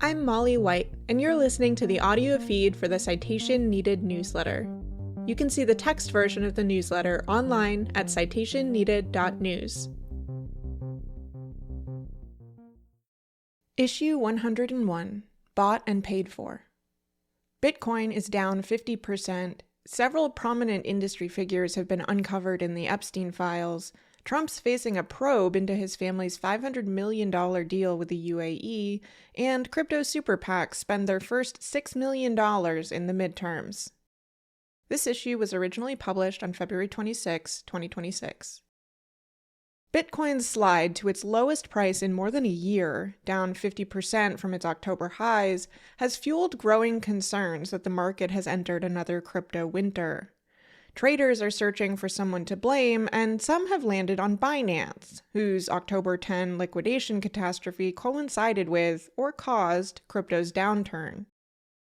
I'm Molly White, and you're listening to the audio feed for the Citation Needed newsletter. You can see the text version of the newsletter online at citationneeded.news. Issue 101, Bought and Paid For. Bitcoin is down 50%. Several prominent industry figures have been uncovered in the Epstein files. Trump's facing a probe into his family's $500 million deal with the UAE, and crypto super PACs spend their first $6 million in the midterms. This issue was originally published on February 26, 2026. Bitcoin's slide to its lowest price in more than a year, down 50% from its October highs, has fueled growing concerns that the market has entered another crypto winter. Traders are searching for someone to blame, and some have landed on Binance, whose October 10 liquidation catastrophe coincided with, or caused, crypto's downturn.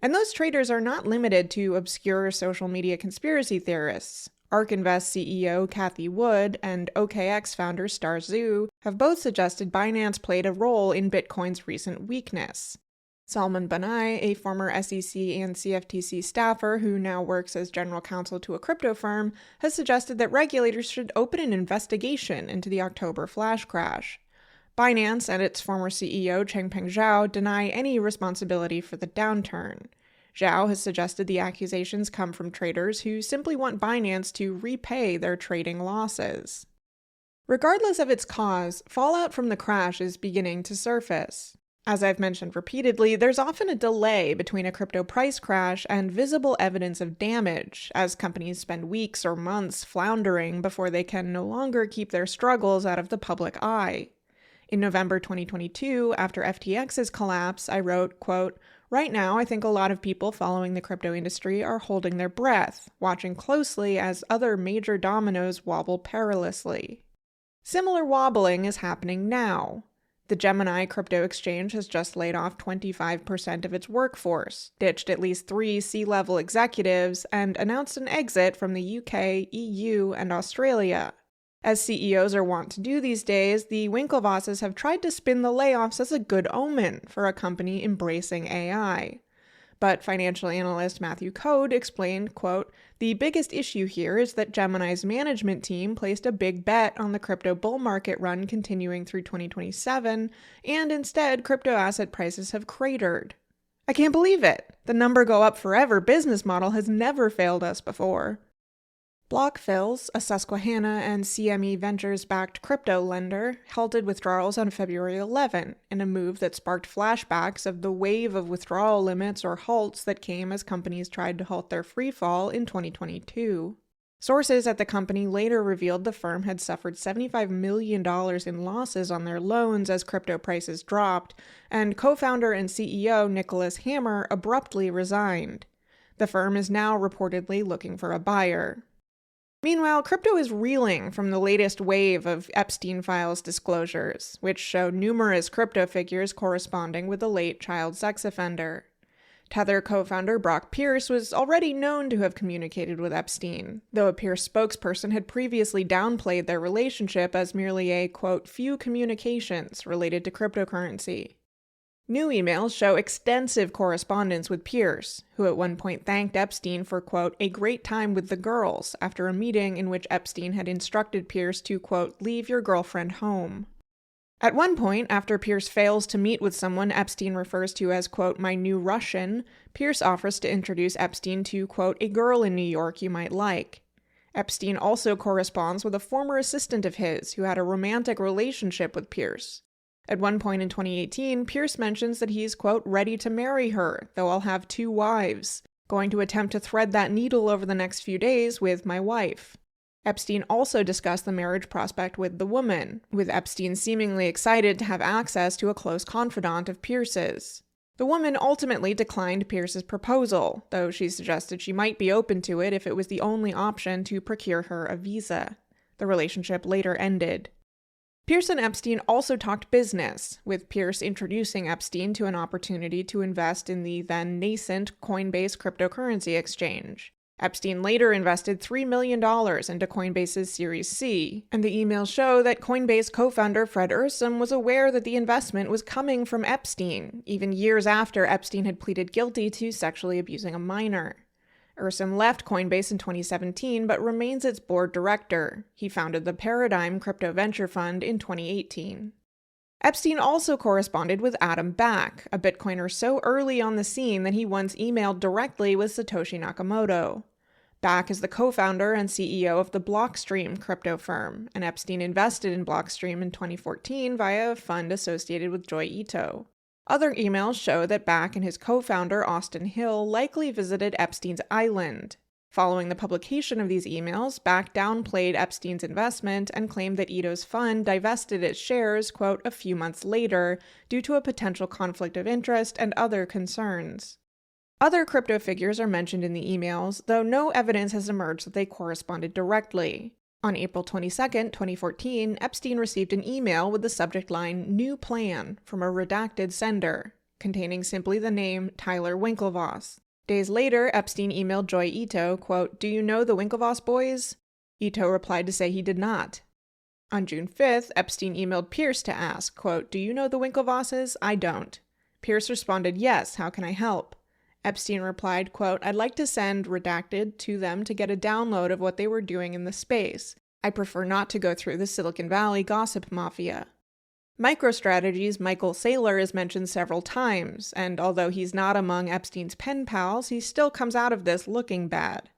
And those traders are not limited to obscure social media conspiracy theorists. ARK Invest CEO Cathie Wood and OKX founder Star Zhu have both suggested Binance played a role in Bitcoin's recent weakness. Salman Banai, a former SEC and CFTC staffer who now works as general counsel to a crypto firm, has suggested that regulators should open an investigation into the October flash crash. Binance and its former CEO Changpeng Zhao deny any responsibility for the downturn. Zhao has suggested the accusations come from traders who simply want Binance to repay their trading losses. Regardless of its cause, fallout from the crash is beginning to surface. As I've mentioned repeatedly, there's often a delay between a crypto price crash and visible evidence of damage, as companies spend weeks or months floundering before they can no longer keep their struggles out of the public eye. In November 2022, after FTX's collapse, I wrote, quote, "Right now, I think a lot of people following the crypto industry are holding their breath, watching closely as other major dominoes wobble perilously." Similar wobbling is happening now. The Gemini crypto exchange has just laid off 25% of its workforce, ditched at least 3 C-level executives, and announced an exit from the UK, EU, and Australia. As CEOs are wont to do these days, the Winklevosses have tried to spin the layoffs as a good omen for a company embracing AI. But financial analyst Matthew Code explained, quote, "The biggest issue here is that Gemini's management team placed a big bet on the crypto bull market run continuing through 2027, and instead crypto asset prices have cratered. I can't believe it! The number go up forever business model has never failed us before." BlockFills, a Susquehanna and CME Ventures-backed crypto lender, halted withdrawals on February 11, in a move that sparked flashbacks of the wave of withdrawal limits or halts that came as companies tried to halt their freefall in 2022. Sources at the company later revealed the firm had suffered $75 million in losses on their loans as crypto prices dropped, and co-founder and CEO Nicholas Hammer abruptly resigned. The firm is now reportedly looking for a buyer. Meanwhile, crypto is reeling from the latest wave of Epstein files disclosures, which show numerous crypto figures corresponding with the late child sex offender. Tether co-founder Brock Pierce was already known to have communicated with Epstein, though a Pierce spokesperson had previously downplayed their relationship as merely a, quote, "few communications related to cryptocurrency." New emails show extensive correspondence with Pierce, who at one point thanked Epstein for, quote, "a great time with the girls," after a meeting in which Epstein had instructed Pierce to, quote, "leave your girlfriend home." At one point, after Pierce fails to meet with someone Epstein refers to as, quote, "my new Russian," Pierce offers to introduce Epstein to, quote, "a girl in New York you might like." Epstein also corresponds with a former assistant of his who had a romantic relationship with Pierce. At one point in 2018, Pierce mentions that he's, quote, "ready to marry her, though I'll have 2 wives. Going to attempt to thread that needle over the next few days with my wife." Epstein also discussed the marriage prospect with the woman, with Epstein seemingly excited to have access to a close confidant of Pierce's. The woman ultimately declined Pierce's proposal, though she suggested she might be open to it if it was the only option to procure her a visa. The relationship later ended. Pierce and Epstein also talked business, with Pierce introducing Epstein to an opportunity to invest in the then nascent Coinbase cryptocurrency exchange. Epstein later invested $3 million into Coinbase's Series C, and the emails show that Coinbase co-founder Fred Ursum was aware that the investment was coming from Epstein, even years after Epstein had pleaded guilty to sexually abusing a minor. Ursum left Coinbase in 2017 but remains its board director. He founded the Paradigm crypto venture fund in 2018. Epstein also corresponded with Adam Back, a Bitcoiner so early on the scene that he once emailed directly with Satoshi Nakamoto. Back is the co-founder and CEO of the Blockstream crypto firm, and Epstein invested in Blockstream in 2014 via a fund associated with Joi Ito. Other emails show that Back and his co-founder Austin Hill likely visited Epstein's island. Following the publication of these emails, Back downplayed Epstein's investment and claimed that Ito's fund divested its shares, quote, a few months later, due to a potential conflict of interest and other concerns. Other crypto figures are mentioned in the emails, though no evidence has emerged that they corresponded directly. On April 22, 2014, Epstein received an email with the subject line "New Plan" from a redacted sender, containing simply the name Tyler Winklevoss. Days later, Epstein emailed Joi Ito, quote, "Do you know the Winklevoss boys?" Ito replied to say he did not. On June 5th, Epstein emailed Pierce to ask, quote, "Do you know the Winklevosses? I don't." Pierce responded, "Yes, how can I help?" Epstein replied, quote, "I'd like to send redacted to them to get a download of what they were doing in the space. I prefer not to go through the Silicon Valley gossip mafia." MicroStrategy's Michael Saylor is mentioned several times, and although he's not among Epstein's pen pals, he still comes out of this looking bad.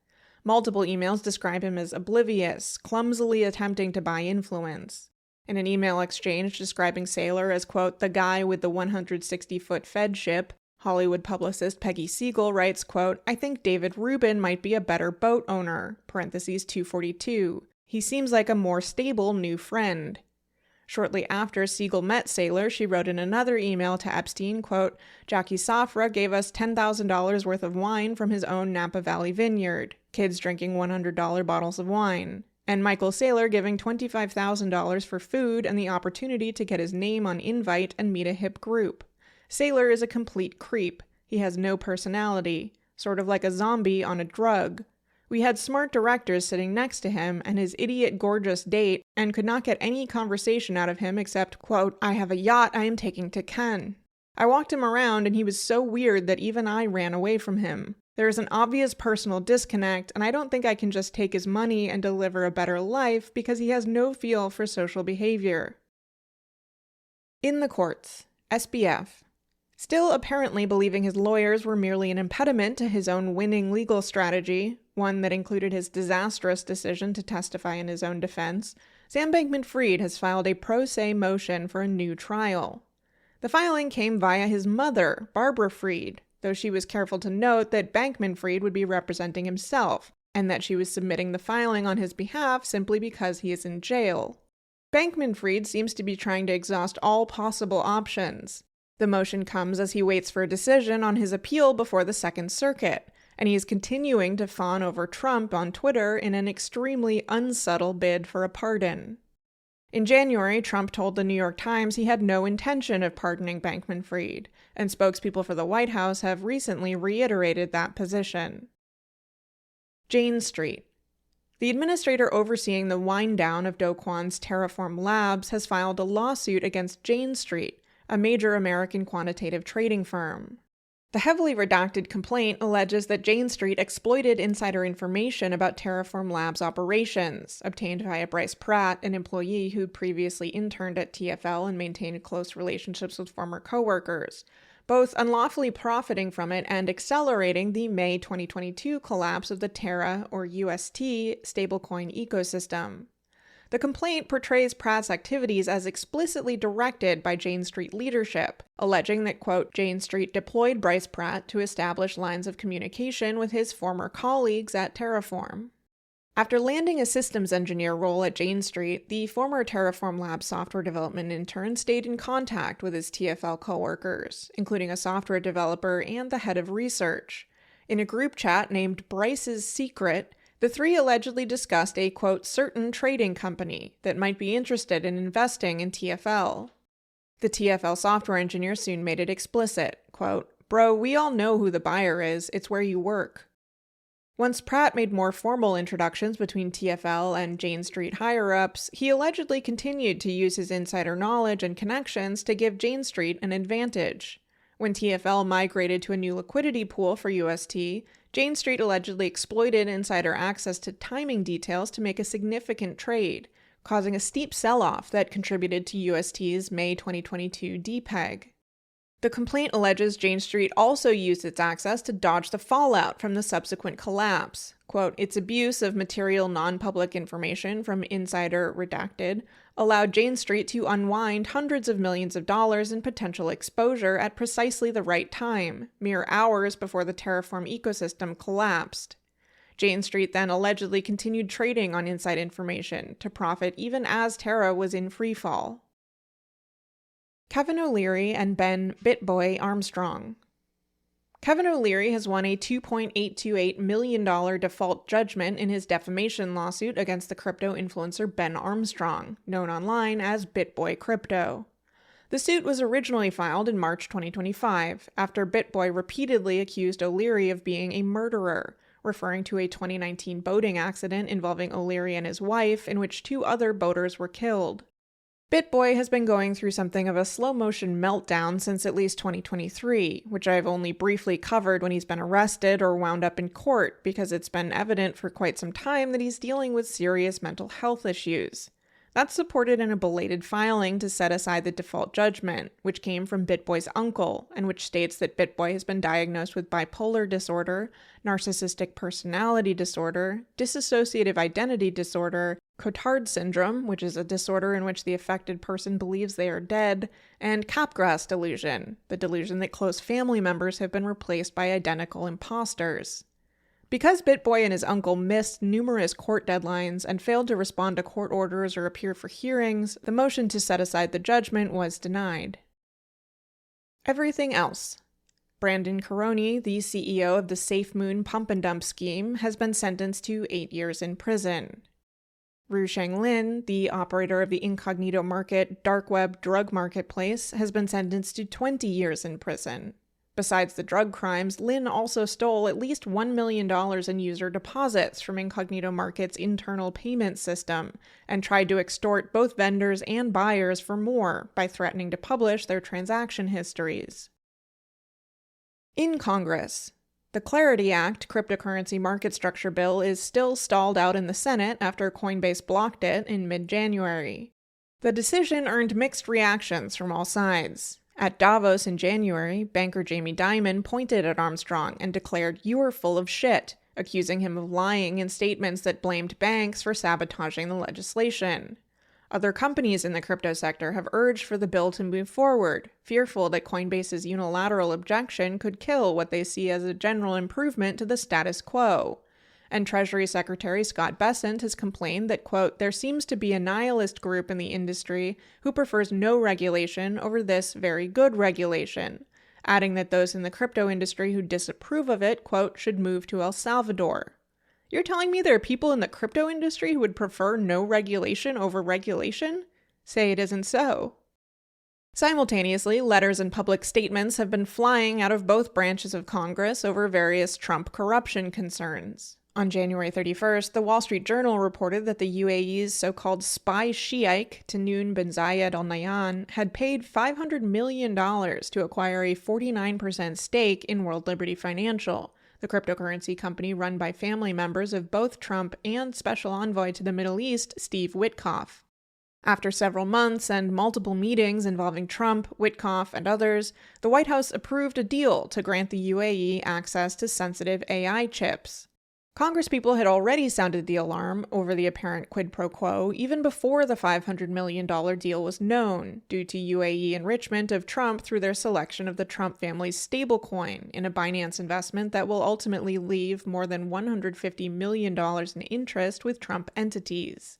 Multiple emails describe him as oblivious, clumsily attempting to buy influence. In an email exchange describing Saylor as, quote, "the guy with the 160-foot Fed ship," Hollywood publicist Peggy Siegel writes, quote, "I think David Rubin might be a better boat owner, parentheses 242. He seems like a more stable new friend." Shortly after Siegel met Saylor, she wrote in another email to Epstein, quote, "Jackie Safra gave us $10,000 worth of wine from his own Napa Valley vineyard, kids drinking $100 bottles of wine, and Michael Saylor giving $25,000 for food and the opportunity to get his name on invite and meet a hip group. Saylor is a complete creep. He has no personality, sort of like a zombie on a drug. We had smart directors sitting next to him and his idiot gorgeous date and could not get any conversation out of him except, quote, 'I have a yacht I am taking to Cannes.' I walked him around and he was so weird that even I ran away from him. There is an obvious personal disconnect, and I don't think I can just take his money and deliver a better life because he has no feel for social behavior." In the courts, SBF. Still apparently believing his lawyers were merely an impediment to his own winning legal strategy, one that included his disastrous decision to testify in his own defense, Sam Bankman-Fried has filed a pro se motion for a new trial. The filing came via his mother, Barbara Fried, though she was careful to note that Bankman-Fried would be representing himself, and that she was submitting the filing on his behalf simply because he is in jail. Bankman-Fried seems to be trying to exhaust all possible options. The motion comes as he waits for a decision on his appeal before the Second Circuit, and he is continuing to fawn over Trump on Twitter in an extremely unsubtle bid for a pardon. In January, Trump told the New York Times he had no intention of pardoning Bankman-Fried, and spokespeople for the White House have recently reiterated that position. Jane Street. The administrator overseeing the wind-down of Do Kwon's Terraform Labs has filed a lawsuit against Jane Street, a major American quantitative trading firm. The heavily redacted complaint alleges that Jane Street exploited insider information about Terraform Labs operations, obtained via Bryce Pratt, an employee who previously interned at TFL and maintained close relationships with former coworkers, both unlawfully profiting from it and accelerating the May 2022 collapse of the Terra, or UST, stablecoin ecosystem. The complaint portrays Pratt's activities as explicitly directed by Jane Street leadership, alleging that, quote, Jane Street deployed Bryce Pratt to establish lines of communication with his former colleagues at Terraform. After landing a systems engineer role at Jane Street, the former Terraform Labs software development intern stayed in contact with his TFL coworkers, including a software developer and the head of research. In a group chat named Bryce's Secret, the three allegedly discussed a, quote, certain trading company that might be interested in investing in TFL. The TFL software engineer soon made it explicit, quote, "Bro, we all know who the buyer is, it's where you work." Once Pratt made more formal introductions between TfL and Jane Street higher-ups, he allegedly continued to use his insider knowledge and connections to give Jane Street an advantage. When TfL migrated to a new liquidity pool for UST, Jane Street allegedly exploited insider access to timing details to make a significant trade, causing a steep sell-off that contributed to UST's May 2022 depeg. The complaint alleges Jane Street also used its access to dodge the fallout from the subsequent collapse. Quote, its abuse of material non-public information from insider redacted allowed Jane Street to unwind hundreds of millions of dollars in potential exposure at precisely the right time, mere hours before the Terraform ecosystem collapsed. Jane Street then allegedly continued trading on inside information to profit even as Terra was in freefall. Kevin O'Leary and Ben "BitBoy" Armstrong. Kevin O'Leary has won a $2.828 million default judgment in his defamation lawsuit against the crypto influencer Ben Armstrong, known online as BitBoy Crypto. The suit was originally filed in March 2025, after BitBoy repeatedly accused O'Leary of being a murderer, referring to a 2019 boating accident involving O'Leary and his wife, in which 2 other boaters were killed. BitBoy has been going through something of a slow-motion meltdown since at least 2023, which I've only briefly covered when he's been arrested or wound up in court, because it's been evident for quite some time that he's dealing with serious mental health issues. That's supported in a belated filing to set aside the default judgment, which came from BitBoy's uncle, and which states that BitBoy has been diagnosed with bipolar disorder, narcissistic personality disorder, dissociative identity disorder, Cotard syndrome, which is a disorder in which the affected person believes they are dead, and Capgras delusion, the delusion that close family members have been replaced by identical imposters. Because BitBoy and his uncle missed numerous court deadlines and failed to respond to court orders or appear for hearings, the motion to set aside the judgment was denied. Everything else. Brandon Caroni, the CEO of the SafeMoon pump and dump scheme, has been sentenced to 8 years in prison. Rusheng Lin, the operator of the incognito market dark web drug marketplace, has been sentenced to 20 years in prison. Besides the drug crimes, Lin also stole at least $1 million in user deposits from Incognito Market's internal payment system and tried to extort both vendors and buyers for more by threatening to publish their transaction histories. In Congress, the Clarity Act cryptocurrency market structure bill is still stalled out in the Senate after Coinbase blocked it in mid-January. The decision earned mixed reactions from all sides. At Davos in January, banker Jamie Dimon pointed at Armstrong and declared, "You are full of shit," accusing him of lying in statements that blamed banks for sabotaging the legislation. Other companies in the crypto sector have urged for the bill to move forward, fearful that Coinbase's unilateral objection could kill what they see as a general improvement to the status quo. And Treasury Secretary Scott Bessent has complained that, quote, there seems to be a nihilist group in the industry who prefers no regulation over this very good regulation, adding that those in the crypto industry who disapprove of it, quote, should move to El Salvador. You're telling me there are people in the crypto industry who would prefer no regulation over regulation? Say it isn't so. Simultaneously, letters and public statements have been flying out of both branches of Congress over various Trump corruption concerns. On January 31st, the Wall Street Journal reported that the UAE's so-called spy sheikh, Tahnoon bin Zayed Al Nahyan, had paid $500 million to acquire a 49% stake in World Liberty Financial, the cryptocurrency company run by family members of both Trump and Special Envoy to the Middle East, Steve Witkoff. After several months and multiple meetings involving Trump, Witkoff, and others, the White House approved a deal to grant the UAE access to sensitive AI chips. Congresspeople had already sounded the alarm over the apparent quid pro quo even before the $500 million deal was known, due to UAE enrichment of Trump through their selection of the Trump family's stablecoin in a Binance investment that will ultimately leave more than $150 million in interest with Trump entities.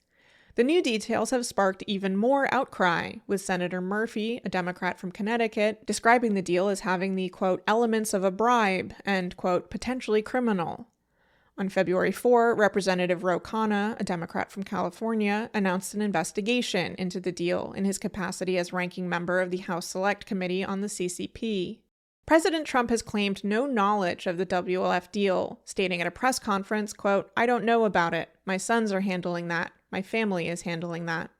The new details have sparked even more outcry, with Senator Murphy, a Democrat from Connecticut, describing the deal as having the, quote, elements of a bribe and, quote, potentially criminal. On February 4, Representative Ro Khanna, a Democrat from California, announced an investigation into the deal in his capacity as ranking member of the House Select Committee on the CCP. President Trump has claimed no knowledge of the WLF deal, stating at a press conference, quote, "I don't know about it. My sons are handling that. My family is handling that."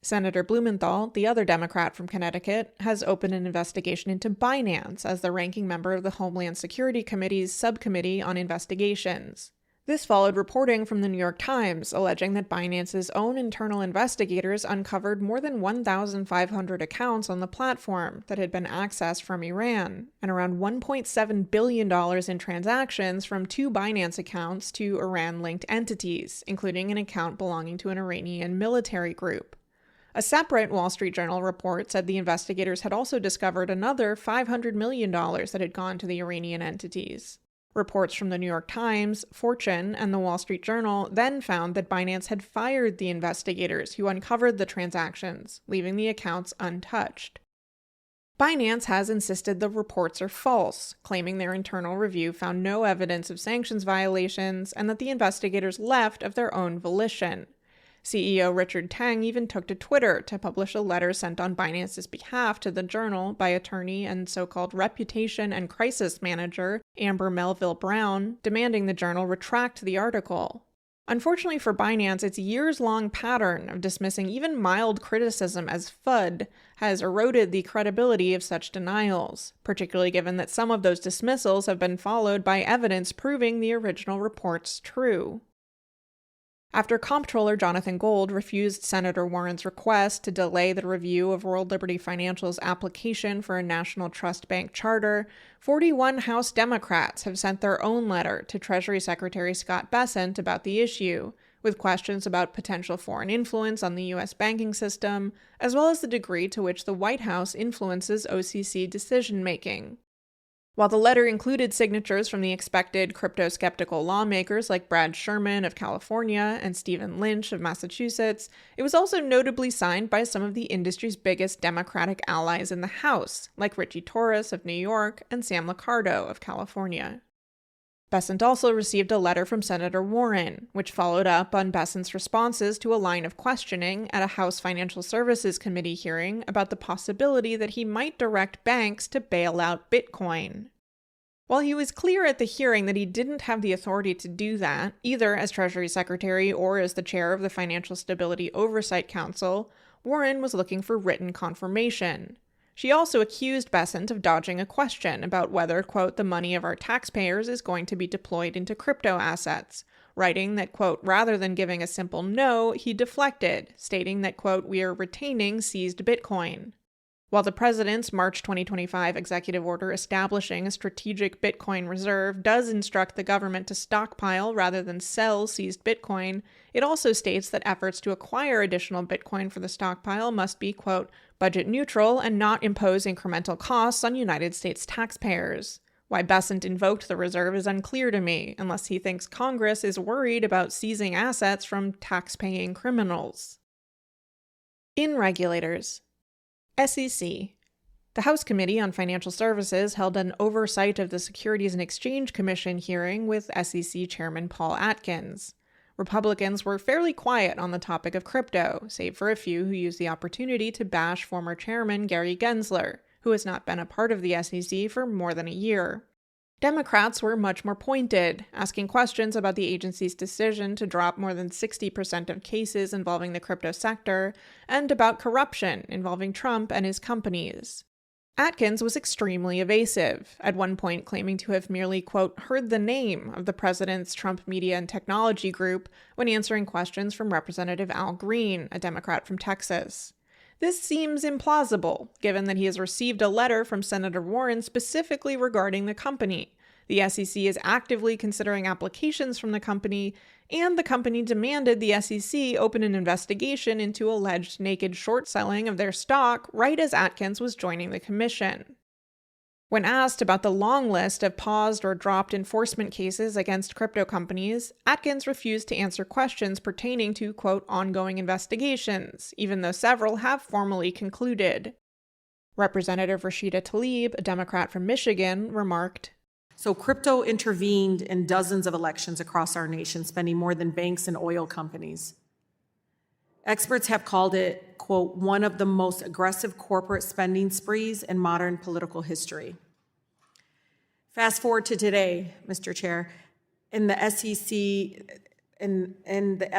Senator Blumenthal, the other Democrat from Connecticut, has opened an investigation into Binance as the ranking member of the Homeland Security Committee's Subcommittee on Investigations. This followed reporting from the New York Times alleging that Binance's own internal investigators uncovered more than 1,500 accounts on the platform that had been accessed from Iran, and around $1.7 billion in transactions from two Binance accounts to Iran-linked entities, including an account belonging to an Iranian military group. A separate Wall Street Journal report said the investigators had also discovered another $500 million that had gone to the Iranian entities. Reports from the New York Times, Fortune, and the Wall Street Journal then found that Binance had fired the investigators who uncovered the transactions, leaving the accounts untouched. Binance has insisted the reports are false, claiming their internal review found no evidence of sanctions violations and that the investigators left of their own volition. CEO Richard Teng even took to Twitter to publish a letter sent on Binance's behalf to the Journal by attorney and so-called reputation and crisis manager Amber Melville Brown, demanding the Journal retract the article. Unfortunately for Binance, its years-long pattern of dismissing even mild criticism as FUD has eroded the credibility of such denials, particularly given that some of those dismissals have been followed by evidence proving the original reports true. After Comptroller Jonathan Gold refused Senator Warren's request to delay the review of World Liberty Financial's application for a national trust bank charter, 41 House Democrats have sent their own letter to Treasury Secretary Scott Bessent about the issue, with questions about potential foreign influence on the U.S. banking system, as well as the degree to which the White House influences OCC decision-making. While the letter included signatures from the expected crypto-skeptical lawmakers like Brad Sherman of California and Stephen Lynch of Massachusetts, it was also notably signed by some of the industry's biggest Democratic allies in the House, like Richie Torres of New York and Sam Liccardo of California. Bessent also received a letter from Senator Warren, which followed up on Bessent's responses to a line of questioning at a House Financial Services Committee hearing about the possibility that he might direct banks to bail out Bitcoin. While he was clear at the hearing that he didn't have the authority to do that, either as Treasury Secretary or as the chair of the Financial Stability Oversight Council, Warren was looking for written confirmation. She also accused Bessent of dodging a question about whether, quote, the money of our taxpayers is going to be deployed into crypto assets, writing that, quote, rather than giving a simple no, he deflected, stating that, quote, we are retaining seized Bitcoin. While the president's March 2025 executive order establishing a strategic Bitcoin reserve does instruct the government to stockpile rather than sell seized Bitcoin, it also states that efforts to acquire additional Bitcoin for the stockpile must be, quote, budget neutral and not impose incremental costs on United States taxpayers. Why Bessent invoked the reserve is unclear to me, unless he thinks Congress is worried about seizing assets from tax-paying criminals. In regulators. SEC. The House Committee on Financial Services held an oversight of the Securities and Exchange Commission hearing with SEC Chairman Paul Atkins. Republicans were fairly quiet on the topic of crypto, save for a few who used the opportunity to bash former chairman Gary Gensler, who has not been a part of the SEC for more than a year. Democrats were much more pointed, asking questions about the agency's decision to drop more than 60% of cases involving the crypto sector, and about corruption involving Trump and his companies. Atkins was extremely evasive, at one point claiming to have merely, quote, heard the name of the president's Trump Media and Technology Group when answering questions from Representative Al Green, a Democrat from Texas. This seems implausible, given that he has received a letter from Senator Warren specifically regarding the company. The SEC is actively considering applications from the company, and the company demanded the SEC open an investigation into alleged naked short selling of their stock right as Atkins was joining the commission. When asked about the long list of paused or dropped enforcement cases against crypto companies, Atkins refused to answer questions pertaining to, quote, ongoing investigations, even though several have formally concluded. Representative Rashida Tlaib, a Democrat from Michigan, remarked, So crypto intervened in dozens of elections across our nation, spending more than banks and oil companies. Experts have called it, quote, one of the most aggressive corporate spending sprees in modern political history. Fast forward to today, Mr. Chair, and the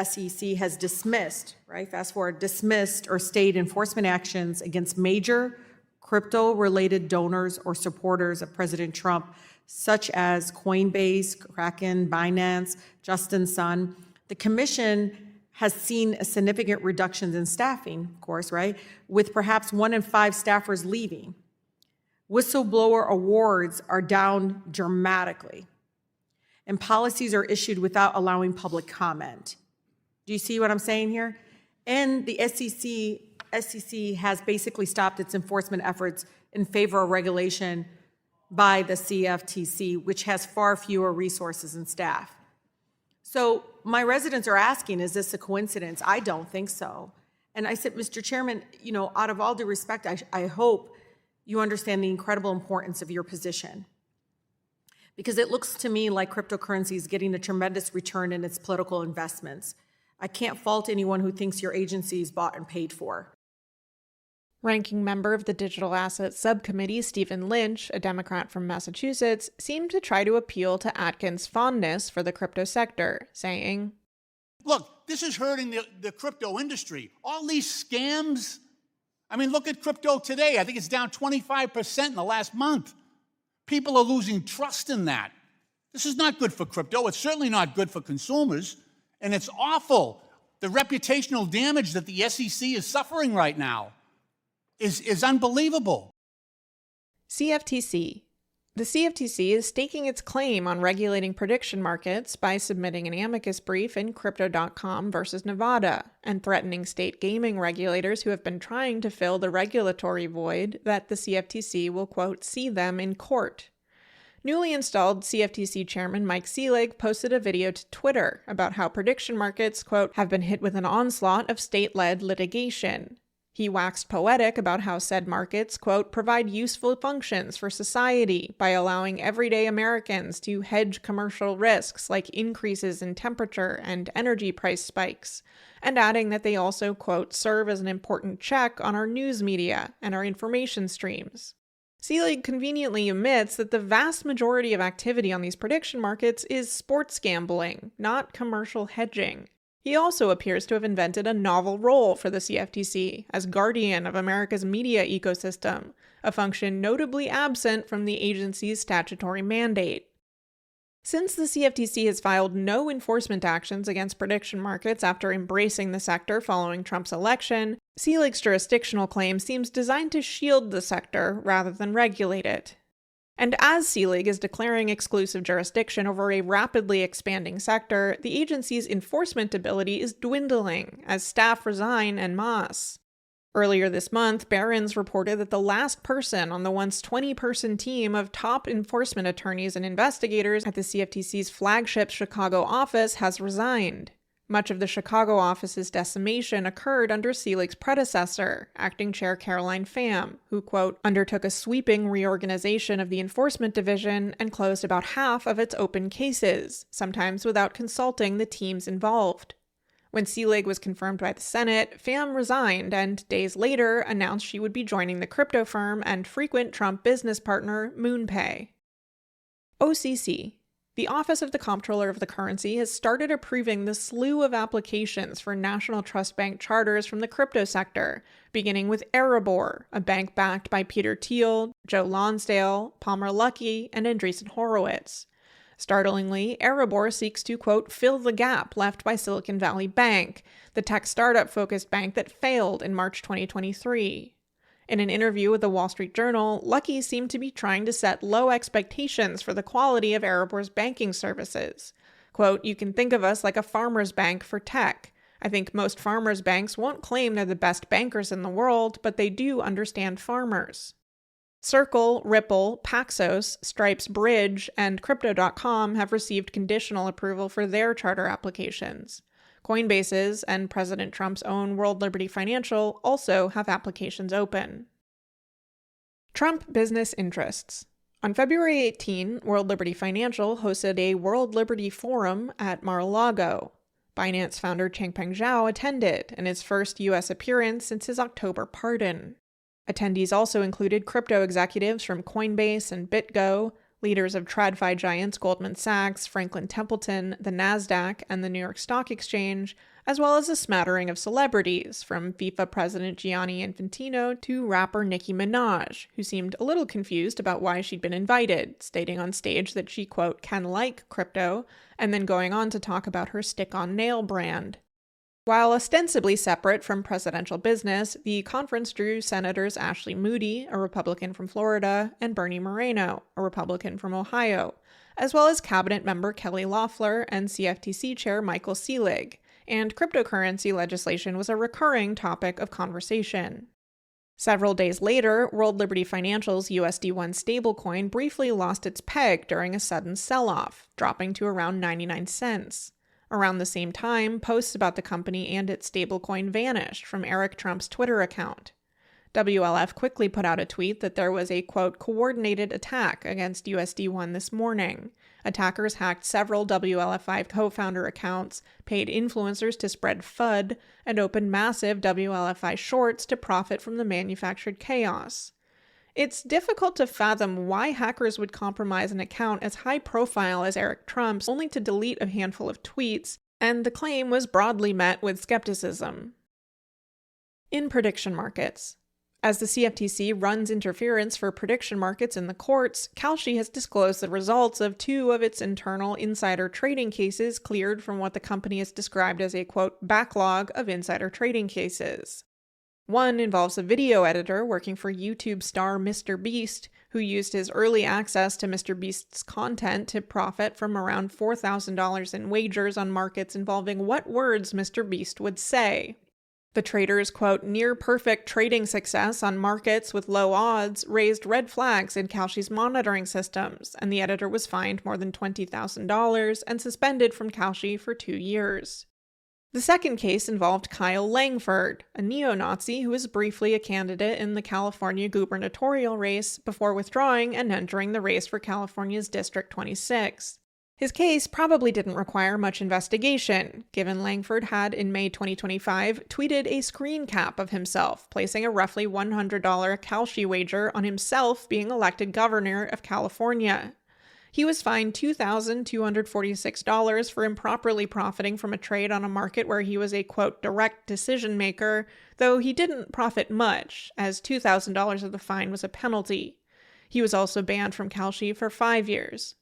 SEC has dismissed, right? Fast forward, dismissed or stayed enforcement actions against major crypto-related donors or supporters of President Trump, such as Coinbase, Kraken, Binance, Justin Sun. The commission has seen a significant reductions in staffing, of course, right? With perhaps 1 in 5 staffers leaving. Whistleblower awards are down dramatically, and policies are issued without allowing public comment. Do you see what I'm saying here? And the SEC has basically stopped its enforcement efforts in favor of regulation by the CFTC, which has far fewer resources and staff. So my residents are asking, is this a coincidence? I don't think so. And I said, Mr. Chairman, out of all due respect, I hope you understand the incredible importance of your position. Because it looks to me like cryptocurrency is getting a tremendous return in its political investments. I can't fault anyone who thinks your agency is bought and paid for. Ranking member of the Digital Assets Subcommittee, Stephen Lynch, a Democrat from Massachusetts, seemed to try to appeal to Atkins' fondness for the crypto sector, saying, "Look, this is hurting the crypto industry. All these scams. I mean, look at crypto today. I think it's down 25% in the last month. People are losing trust in that. This is not good for crypto. It's certainly not good for consumers. And it's awful. The reputational damage that the SEC is suffering right now is unbelievable." CFTC. The CFTC is staking its claim on regulating prediction markets by submitting an amicus brief in Crypto.com versus Nevada and threatening state gaming regulators who have been trying to fill the regulatory void that the CFTC will, quote, see them in court. Newly installed CFTC Chairman Mike Selig posted a video to Twitter about how prediction markets, quote, have been hit with an onslaught of state-led litigation. He waxed poetic about how said markets, quote, provide useful functions for society by allowing everyday Americans to hedge commercial risks like increases in temperature and energy price spikes, and adding that they also, quote, serve as an important check on our news media and our information streams. Selig conveniently omits that the vast majority of activity on these prediction markets is sports gambling, not commercial hedging. He also appears to have invented a novel role for the CFTC as guardian of America's media ecosystem, a function notably absent from the agency's statutory mandate. Since the CFTC has filed no enforcement actions against prediction markets after embracing the sector following Trump's election, Selig's jurisdictional claim seems designed to shield the sector rather than regulate it. And as Selig is declaring exclusive jurisdiction over a rapidly expanding sector, the agency's enforcement ability is dwindling as staff resign en masse. Earlier this month, Barron's reported that the last person on the once 20-person team of top enforcement attorneys and investigators at the CFTC's flagship Chicago office has resigned. Much of the Chicago office's decimation occurred under Selig's predecessor, Acting Chair Caroline Pham, who, quote, undertook a sweeping reorganization of the enforcement division and closed about half of its open cases, sometimes without consulting the teams involved. When Selig was confirmed by the Senate, Pham resigned and, days later, announced she would be joining the crypto firm and frequent Trump business partner, MoonPay. OCC. The Office of the Comptroller of the Currency has started approving the slew of applications for National Trust Bank charters from the crypto sector, beginning with Erebor, a bank backed by Peter Thiel, Joe Lonsdale, Palmer Luckey, and Andreessen Horowitz. Startlingly, Erebor seeks to, quote, fill the gap left by Silicon Valley Bank, the tech startup-focused bank that failed in March 2023. In an interview with the Wall Street Journal, Luckey seemed to be trying to set low expectations for the quality of Erebor's banking services. Quote, you can think of us like a farmer's bank for tech. I think most farmers' banks won't claim they're the best bankers in the world, but they do understand farmers. Circle, Ripple, Paxos, Stripe's Bridge, and Crypto.com have received conditional approval for their charter applications. Coinbase's and President Trump's own World Liberty Financial also have applications open. Trump business interests. On February 18, World Liberty Financial hosted a World Liberty Forum at Mar-a-Lago. Binance founder Changpeng Zhao attended in his first U.S. appearance since his October pardon. Attendees also included crypto executives from Coinbase and BitGo, Leaders of TradFi giants Goldman Sachs, Franklin Templeton, the Nasdaq, and the New York Stock Exchange, as well as a smattering of celebrities, from FIFA president Gianni Infantino to rapper Nicki Minaj, who seemed a little confused about why she'd been invited, stating on stage that she, quote, can like crypto, and then going on to talk about her stick-on-nail brand. While ostensibly separate from presidential business, the conference drew Senators Ashley Moody, a Republican from Florida, and Bernie Moreno, a Republican from Ohio, as well as cabinet member Kelly Loeffler and CFTC chair Michael Seelig, and cryptocurrency legislation was a recurring topic of conversation. Several days later, World Liberty Financial's USD1 stablecoin briefly lost its peg during a sudden sell-off, dropping to around 99 cents. Around the same time, posts about the company and its stablecoin vanished from Eric Trump's Twitter account. WLF quickly put out a tweet that there was a, quote, coordinated attack against USD1 this morning. Attackers hacked several WLF5 co-founder accounts, paid influencers to spread FUD, and opened massive WLFI shorts to profit from the manufactured chaos. It's difficult to fathom why hackers would compromise an account as high profile as Eric Trump's only to delete a handful of tweets, and the claim was broadly met with skepticism. In prediction markets. As the CFTC runs interference for prediction markets in the courts, Kalshi has disclosed the results of 2 of its internal insider trading cases cleared from what the company has described as a, quote, backlog of insider trading cases. One involves a video editor working for YouTube star Mr. Beast, who used his early access to Mr. Beast's content to profit from around $4,000 in wagers on markets involving what words Mr. Beast would say. The trader's, quote, near-perfect trading success on markets with low odds raised red flags in Kalshi's monitoring systems, and the editor was fined more than $20,000 and suspended from Kalshi for 2 years. The second case involved Kyle Langford, a neo-Nazi who was briefly a candidate in the California gubernatorial race before withdrawing and entering the race for California's District 26. His case probably didn't require much investigation, given Langford had, in May 2025, tweeted a screen cap of himself, placing a roughly $100 Kalshi wager on himself being elected governor of California. He was fined $2,246 for improperly profiting from a trade on a market where he was a, quote, direct decision maker, though he didn't profit much, as $2,000 of the fine was a penalty. He was also banned from Kalshi for 5 years.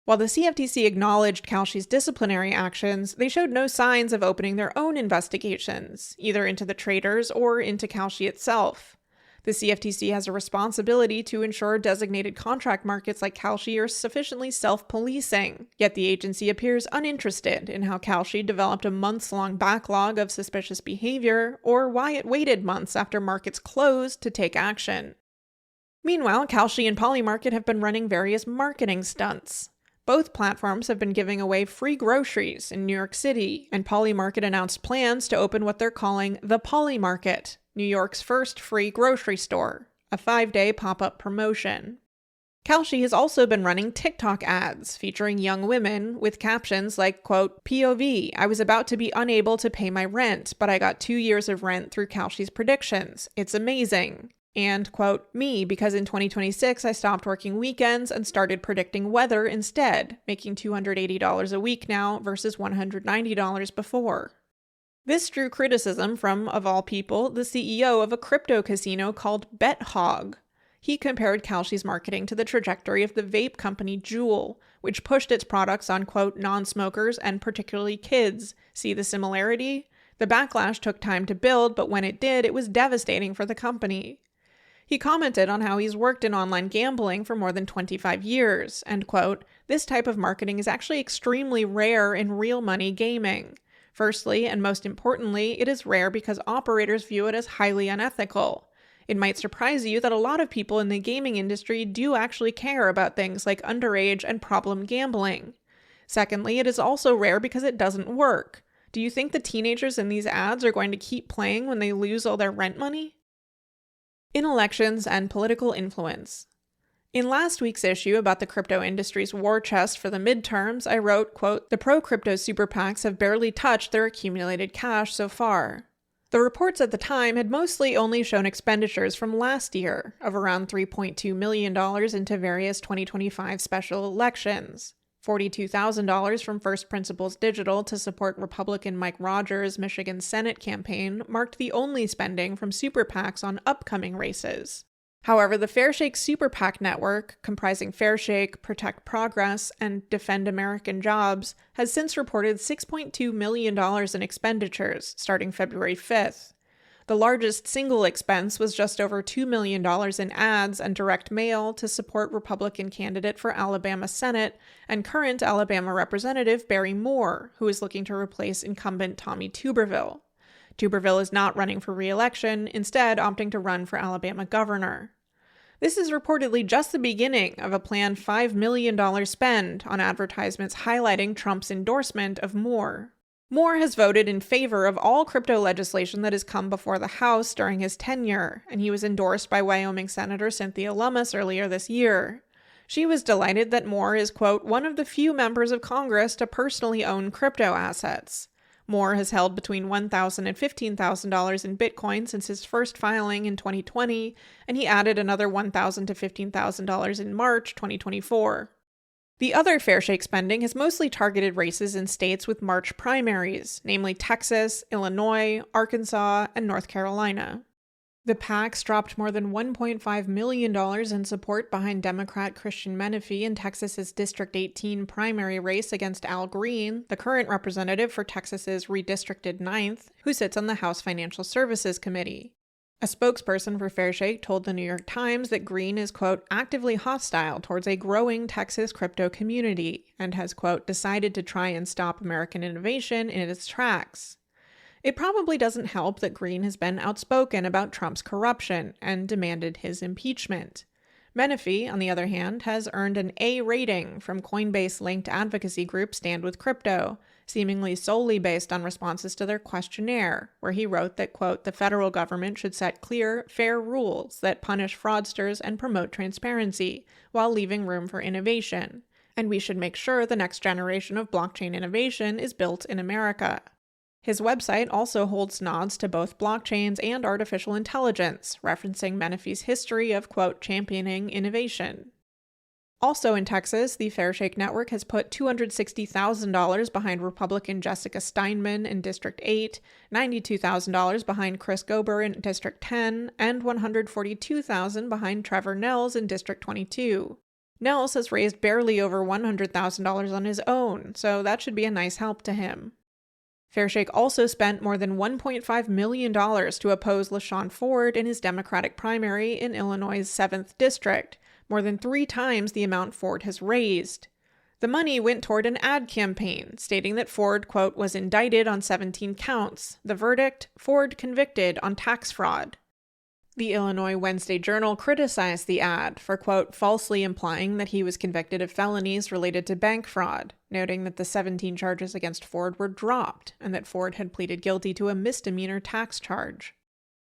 While the CFTC acknowledged Kalshi's disciplinary actions, they showed no signs of opening their own investigations, either into the traders or into Kalshi itself. The CFTC has a responsibility to ensure designated contract markets like Kalshi are sufficiently self-policing, yet the agency appears uninterested in how Kalshi developed a months-long backlog of suspicious behavior, or why it waited months after markets closed to take action. Meanwhile, Kalshi and Polymarket have been running various marketing stunts. Both platforms have been giving away free groceries in New York City, and Polymarket announced plans to open what they're calling the Polymarket, New York's first free grocery store, a 5-day pop-up promotion. Kalshi has also been running TikTok ads featuring young women with captions like, quote, POV, I was about to be unable to pay my rent, but I got 2 years of rent through Kalshi's predictions. It's amazing. And, quote, me, because in 2026 I stopped working weekends and started predicting weather instead, making $280 a week now versus $190 before. This drew criticism from, of all people, the CEO of a crypto casino called BetHog. He compared Kalshi's marketing to the trajectory of the vape company Juul, which pushed its products on, quote, non-smokers and particularly kids. See the similarity? The backlash took time to build, but when it did, it was devastating for the company. He commented on how he's worked in online gambling for more than 25 years, and, quote, this type of marketing is actually extremely rare in real money gaming. Firstly, and most importantly, it is rare because operators view it as highly unethical. It might surprise you that a lot of people in the gaming industry do actually care about things like underage and problem gambling. Secondly, it is also rare because it doesn't work. Do you think the teenagers in these ads are going to keep playing when they lose all their rent money? In elections and political influence. In last week's issue about the crypto industry's war chest for the midterms, I wrote, quote, the pro-crypto super PACs have barely touched their accumulated cash so far. The reports at the time had mostly only shown expenditures from last year of around $3.2 million into various 2025 special elections, $42,000 from First Principles Digital to support Republican Mike Rogers' Michigan Senate campaign marked the only spending from super PACs on upcoming races. However, the Fairshake Super PAC network, comprising Fairshake, Protect Progress, and Defend American Jobs, has since reported $6.2 million in expenditures starting February 5th. The largest single expense was just over $2 million in ads and direct mail to support Republican candidate for Alabama Senate and current Alabama Representative Barry Moore, who is looking to replace incumbent Tommy Tuberville. Tuberville is not running for re-election, instead opting to run for Alabama governor. This is reportedly just the beginning of a planned $5 million spend on advertisements highlighting Trump's endorsement of Moore. Moore has voted in favor of all crypto legislation that has come before the House during his tenure, and he was endorsed by Wyoming Senator Cynthia Lummis earlier this year. She was delighted that Moore is, quote, one of the few members of Congress to personally own crypto assets. Moore has held between $1,000 and $15,000 in Bitcoin since his first filing in 2020, and he added another $1,000 to $15,000 in March 2024. The other Fairshake spending has mostly targeted races in states with March primaries, namely Texas, Illinois, Arkansas, and North Carolina. The PACs dropped more than $1.5 million in support behind Democrat Christian Menefee in Texas's District 18 primary race against Al Green, the current representative for Texas's redistricted 9th, who sits on the House Financial Services Committee. A spokesperson for Fairshake told the New York Times that Green is, quote, actively hostile towards a growing Texas crypto community and has, quote, decided to try and stop American innovation in its tracks. It probably doesn't help that Green has been outspoken about Trump's corruption and demanded his impeachment. Menefee, on the other hand, has earned an A rating from Coinbase-linked advocacy group Stand With Crypto, seemingly solely based on responses to their questionnaire, where he wrote that, quote, the federal government should set clear, fair rules that punish fraudsters and promote transparency, while leaving room for innovation. And we should make sure the next generation of blockchain innovation is built in America. His website also holds nods to both blockchains and artificial intelligence, referencing Menefee's history of, quote, championing innovation. Also in Texas, the Fairshake Network has put $260,000 behind Republican Jessica Steinman in District 8, $92,000 behind Chris Gober in District 10, and $142,000 behind Trevor Nels in District 22. Nels has raised barely over $100,000 on his own, so that should be a nice help to him. Fairshake also spent more than $1.5 million to oppose LaShawn Ford in his Democratic primary in Illinois' 7th District, more than 3 times the amount Ford has raised. The money went toward an ad campaign, stating that Ford, quote, was indicted on 17 counts. The verdict, Ford convicted on tax fraud. The Illinois Wednesday Journal criticized the ad for, quote, falsely implying that he was convicted of felonies related to bank fraud, noting that the 17 charges against Ford were dropped and that Ford had pleaded guilty to a misdemeanor tax charge.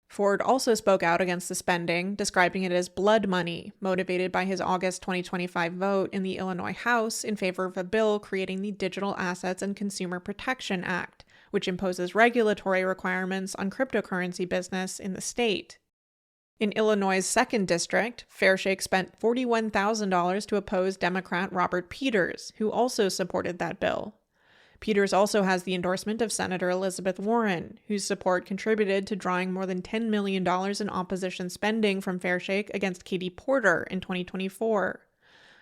Ford also spoke out against the spending, describing it as blood money, motivated by his August 2025 vote in the Illinois House in favor of a bill creating the Digital Assets and Consumer Protection Act, which imposes regulatory requirements on cryptocurrency business in the state. In Illinois' 2nd District, Fairshake spent $41,000 to oppose Democrat Robert Peters, who also supported that bill. Peters also has the endorsement of Senator Elizabeth Warren, whose support contributed to drawing more than $10 million in opposition spending from Fairshake against Katie Porter in 2024.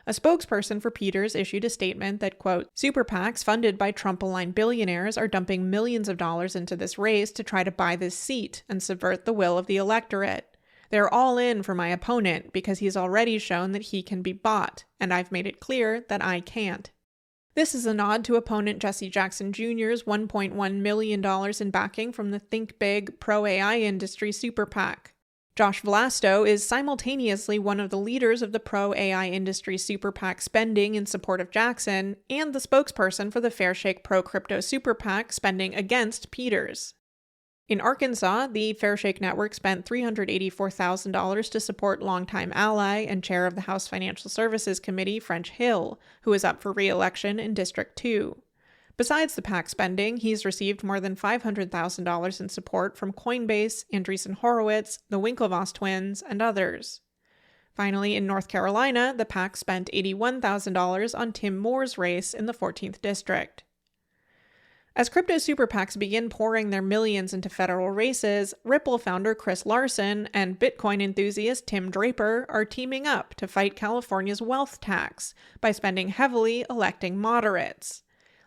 A spokesperson for Peters issued a statement that, quote, super PACs funded by Trump-aligned billionaires are dumping millions of dollars into this race to try to buy this seat and subvert the will of the electorate. They're all in for my opponent because he's already shown that he can be bought, and I've made it clear that I can't. This is a nod to opponent Jesse Jackson Jr.'s $1.1 million in backing from the Think Big pro-AI industry super PAC. Josh Vlasto is simultaneously one of the leaders of the pro-AI industry super PAC spending in support of Jackson and the spokesperson for the Fairshake pro-crypto super PAC spending against Peters. In Arkansas, the Fairshake Network spent $384,000 to support longtime ally and chair of the House Financial Services Committee, French Hill, who is up for re-election in District 2. Besides the PAC spending, he's received more than $500,000 in support from Coinbase, Andreessen Horowitz, the Winklevoss twins, and others. Finally, in North Carolina, the PAC spent $81,000 on Tim Moore's race in the 14th District. As crypto super PACs begin pouring their millions into federal races, Ripple founder Chris Larsen and Bitcoin enthusiast Tim Draper are teaming up to fight California's wealth tax by spending heavily electing moderates.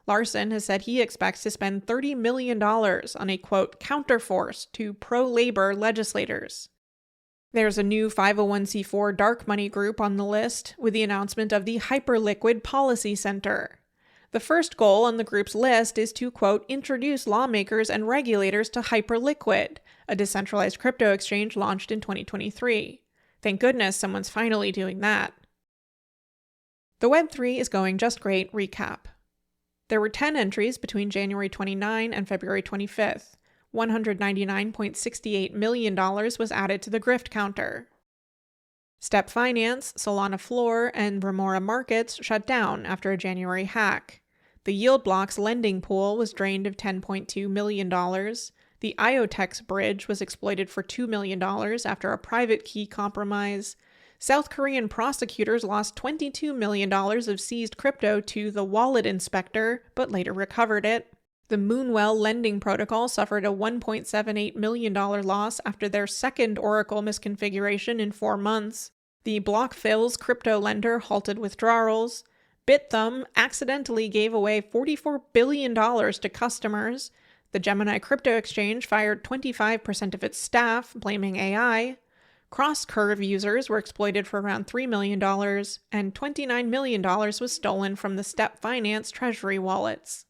Larsen has said he expects to spend $30 million on a, quote, counterforce to pro-labor legislators. There's a new 501c4 dark money group on the list with the announcement of the Hyperliquid Policy Center. The first goal on the group's list is to, quote, introduce lawmakers and regulators to Hyperliquid, a decentralized crypto exchange launched in 2023. Thank goodness someone's finally doing that. The Web3 is going just great recap. There were 10 entries between January 29 and February 25th. $199.68 million was added to the grift counter. Step Finance, Solana Floor, and Remora Markets shut down after a January hack. The Yield Blocks lending pool was drained of $10.2 million. The IoTex bridge was exploited for $2 million after a private key compromise. South Korean prosecutors lost $22 million of seized crypto to the wallet inspector, but later recovered it. The Moonwell lending protocol suffered a $1.78 million loss after their second Oracle misconfiguration in 4 months. The BlockFills crypto lender halted withdrawals. BitThumb accidentally gave away $44 billion to customers. The Gemini crypto exchange fired 25% of its staff, blaming AI. Cross-Curve users were exploited for around $3 million, and $29 million was stolen from the Step Finance treasury wallets.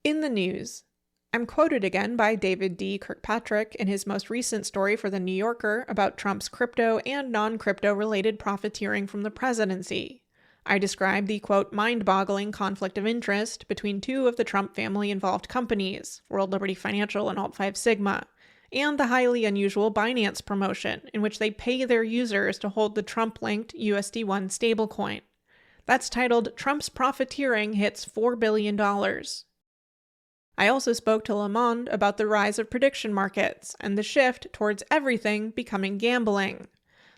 In the news, I'm quoted again by David D. Kirkpatrick in his most recent story for The New Yorker about Trump's crypto and non-crypto related profiteering from the presidency. I describe the, quote, mind-boggling conflict of interest between two of the Trump family-involved companies, World Liberty Financial and Alt5 Sigma, and the highly unusual Binance promotion in which they pay their users to hold the Trump-linked USD1 stablecoin. That's titled Trump's Profiteering Hits $4 billion. I also spoke to Le Monde about the rise of prediction markets and the shift towards everything becoming gambling.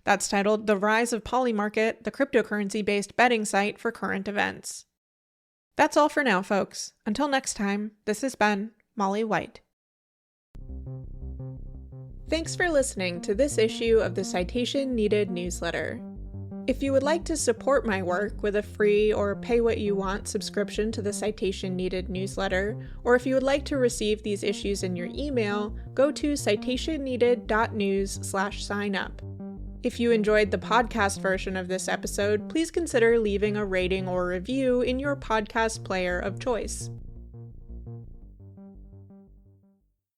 That's titled The Rise of Polymarket, the cryptocurrency-based betting site for current events. That's all for now, folks. Until next time, this has been Molly White. Thanks for listening to this issue of the Citation Needed newsletter. If you would like to support my work with a free or pay-what-you-want subscription to the Citation Needed newsletter, or if you would like to receive these issues in your email, go to citationneeded.news/sign-up. If you enjoyed the podcast version of this episode, please consider leaving a rating or review in your podcast player of choice.